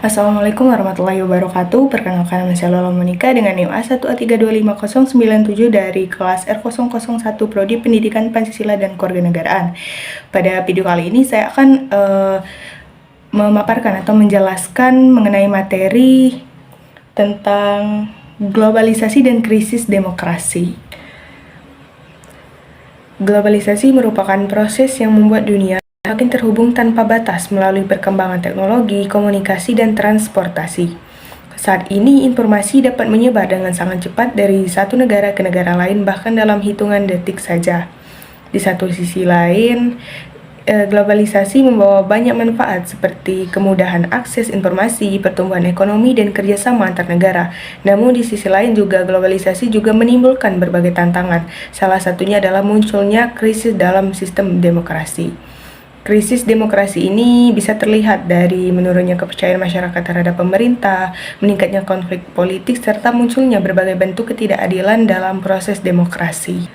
Assalamualaikum warahmatullahi wabarakatuh. Perkenalkan, nama saya Lola Monika dengan NIM A1A3250097 dari kelas R001 Prodi Pendidikan Pancasila dan Kewarganegaraan. Pada video kali ini saya akan memaparkan atau menjelaskan mengenai materi tentang globalisasi dan krisis demokrasi. Globalisasi merupakan proses yang membuat dunia semakin terhubung tanpa batas melalui perkembangan teknologi, komunikasi, dan transportasi. Saat ini, informasi dapat menyebar dengan sangat cepat dari satu negara ke negara lain, bahkan dalam hitungan detik saja. Di satu sisi lain, globalisasi membawa banyak manfaat seperti kemudahan akses informasi, pertumbuhan ekonomi, dan kerjasama antar negara. Namun di sisi lain juga globalisasi juga menimbulkan berbagai tantangan. Salah satunya adalah munculnya krisis dalam sistem demokrasi. Krisis demokrasi ini bisa terlihat dari menurunnya kepercayaan masyarakat terhadap pemerintah, meningkatnya konflik politik, serta munculnya berbagai bentuk ketidakadilan dalam proses demokrasi.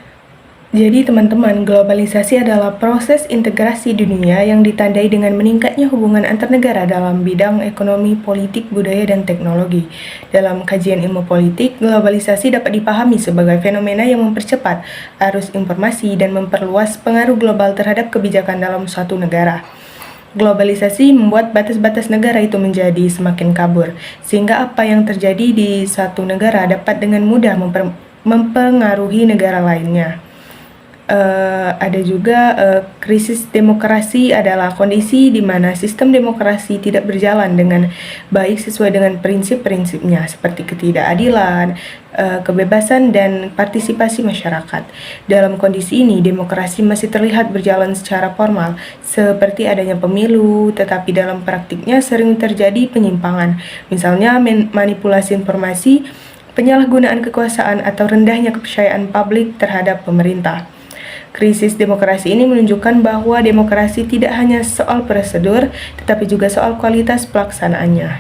Jadi teman-teman, globalisasi adalah proses integrasi dunia yang ditandai dengan meningkatnya hubungan antar negara dalam bidang ekonomi, politik, budaya, dan teknologi. Dalam kajian ilmu politik, globalisasi dapat dipahami sebagai fenomena yang mempercepat arus informasi dan memperluas pengaruh global terhadap kebijakan dalam suatu negara. Globalisasi membuat batas-batas negara itu menjadi semakin kabur, sehingga apa yang terjadi di satu negara dapat dengan mudah mempengaruhi negara lainnya. Ada juga krisis demokrasi adalah kondisi di mana sistem demokrasi tidak berjalan dengan baik sesuai dengan prinsip-prinsipnya seperti ketidakadilan, kebebasan, dan partisipasi masyarakat. Dalam kondisi ini, demokrasi masih terlihat berjalan secara formal, seperti adanya pemilu, tetapi dalam praktiknya sering terjadi penyimpangan, misalnya manipulasi informasi, penyalahgunaan kekuasaan, atau rendahnya kepercayaan publik terhadap pemerintah. Krisis demokrasi ini menunjukkan bahwa demokrasi tidak hanya soal prosedur, tetapi juga soal kualitas pelaksanaannya.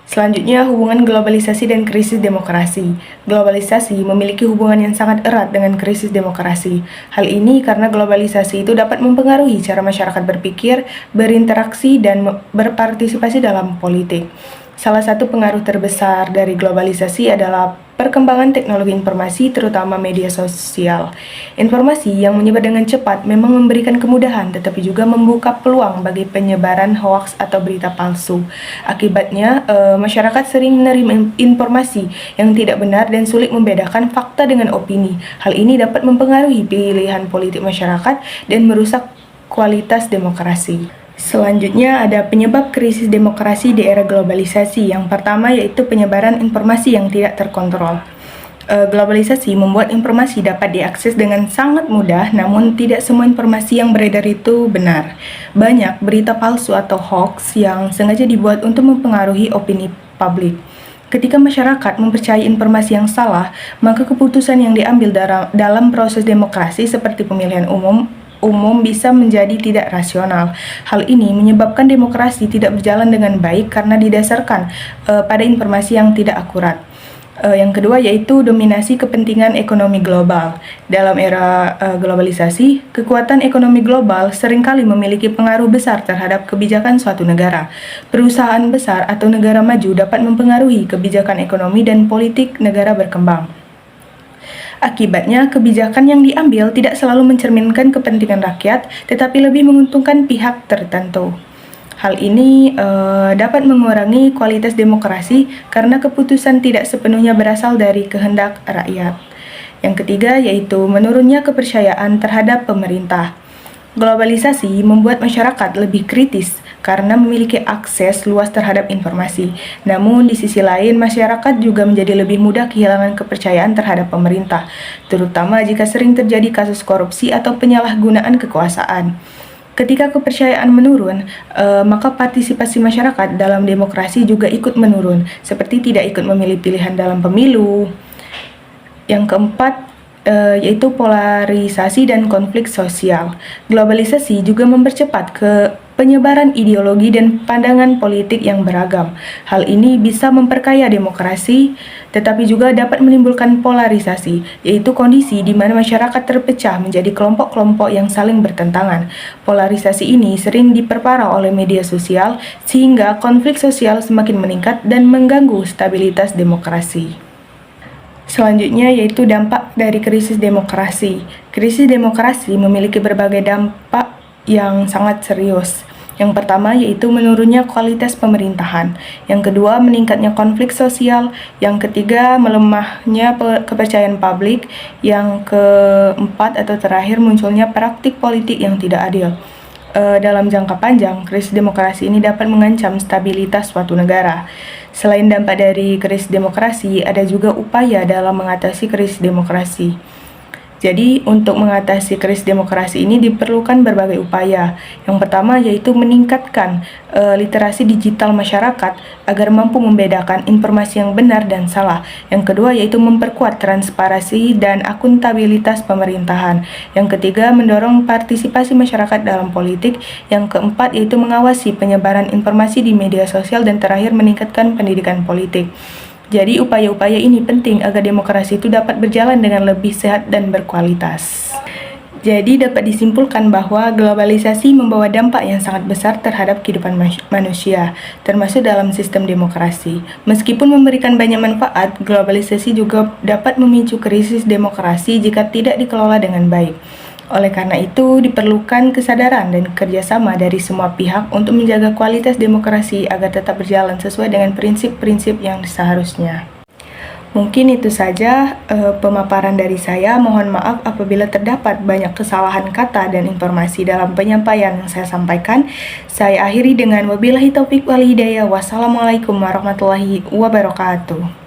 Selanjutnya, hubungan globalisasi dan krisis demokrasi. Globalisasi memiliki hubungan yang sangat erat dengan krisis demokrasi. Hal ini karena globalisasi itu dapat mempengaruhi cara masyarakat berpikir, berinteraksi, dan berpartisipasi dalam politik. Salah satu pengaruh terbesar dari globalisasi adalah perkembangan teknologi informasi, terutama media sosial. Informasi yang menyebar dengan cepat memang memberikan kemudahan, tetapi juga membuka peluang bagi penyebaran hoaks atau berita palsu. Akibatnya, masyarakat sering menerima informasi yang tidak benar dan sulit membedakan fakta dengan opini. Hal ini dapat mempengaruhi pilihan politik masyarakat dan merusak kualitas demokrasi. Selanjutnya ada penyebab krisis demokrasi di era globalisasi. Yang pertama yaitu penyebaran informasi yang tidak terkontrol. Globalisasi membuat informasi dapat diakses dengan sangat mudah, namun tidak semua informasi yang beredar itu benar. Banyak berita palsu atau hoax yang sengaja dibuat untuk mempengaruhi opini publik. Ketika masyarakat mempercayai informasi yang salah, maka keputusan yang diambil dalam proses demokrasi seperti pemilihan umum bisa menjadi tidak rasional. Hal ini menyebabkan demokrasi tidak berjalan dengan baik karena didasarkan pada informasi yang tidak akurat. Yang kedua yaitu dominasi kepentingan ekonomi global. Dalam era globalisasi, kekuatan ekonomi global seringkali memiliki pengaruh besar terhadap kebijakan suatu negara. Perusahaan besar atau negara maju dapat mempengaruhi kebijakan ekonomi dan politik negara berkembang. Akibatnya, kebijakan yang diambil tidak selalu mencerminkan kepentingan rakyat, tetapi lebih menguntungkan pihak tertentu. Hal ini dapat mengurangi kualitas demokrasi karena keputusan tidak sepenuhnya berasal dari kehendak rakyat. Yang ketiga yaitu menurunnya kepercayaan terhadap pemerintah. Globalisasi membuat masyarakat lebih kritis karena memiliki akses luas terhadap informasi. Namun di sisi lain, masyarakat juga menjadi lebih mudah kehilangan kepercayaan terhadap pemerintah, terutama jika sering terjadi kasus korupsi atau penyalahgunaan kekuasaan. Ketika kepercayaan menurun, maka partisipasi masyarakat dalam demokrasi juga ikut menurun, seperti tidak ikut memilih pilihan dalam pemilu. Yang keempat, yaitu polarisasi dan konflik sosial. Globalisasi juga mempercepat penyebaran ideologi dan pandangan politik yang beragam. Hal ini bisa memperkaya demokrasi, tetapi juga dapat menimbulkan polarisasi, yaitu kondisi di mana masyarakat terpecah menjadi kelompok-kelompok yang saling bertentangan. Polarisasi ini sering diperparah oleh media sosial, sehingga konflik sosial semakin meningkat dan mengganggu stabilitas demokrasi. Selanjutnya yaitu dampak dari krisis demokrasi. Krisis demokrasi memiliki berbagai dampak yang sangat serius. Yang pertama yaitu menurunnya kualitas pemerintahan. Yang kedua, meningkatnya konflik sosial. Yang ketiga, melemahnya kepercayaan publik. Yang keempat atau terakhir, munculnya praktik politik yang tidak adil. Dalam jangka panjang, krisis demokrasi ini dapat mengancam stabilitas suatu negara. Selain dampak dari krisis demokrasi, ada juga upaya dalam mengatasi krisis demokrasi. Jadi, untuk mengatasi krisis demokrasi ini diperlukan berbagai upaya. Yang pertama yaitu meningkatkan literasi digital masyarakat agar mampu membedakan informasi yang benar dan salah. Yang kedua yaitu memperkuat transparansi dan akuntabilitas pemerintahan. Yang ketiga, mendorong partisipasi masyarakat dalam politik. Yang keempat yaitu mengawasi penyebaran informasi di media sosial, dan terakhir meningkatkan pendidikan politik. Jadi upaya-upaya ini penting agar demokrasi itu dapat berjalan dengan lebih sehat dan berkualitas. Jadi dapat disimpulkan bahwa globalisasi membawa dampak yang sangat besar terhadap kehidupan manusia, termasuk dalam sistem demokrasi. Meskipun memberikan banyak manfaat, globalisasi juga dapat memicu krisis demokrasi jika tidak dikelola dengan baik. Oleh karena itu, diperlukan kesadaran dan kerjasama dari semua pihak untuk menjaga kualitas demokrasi agar tetap berjalan sesuai dengan prinsip-prinsip yang seharusnya. Mungkin itu saja pemaparan dari saya. Mohon maaf apabila terdapat banyak kesalahan kata dan informasi dalam penyampaian yang saya sampaikan. Saya akhiri dengan wabillahi taufik wal hidayah. Wassalamualaikum warahmatullahi wabarakatuh.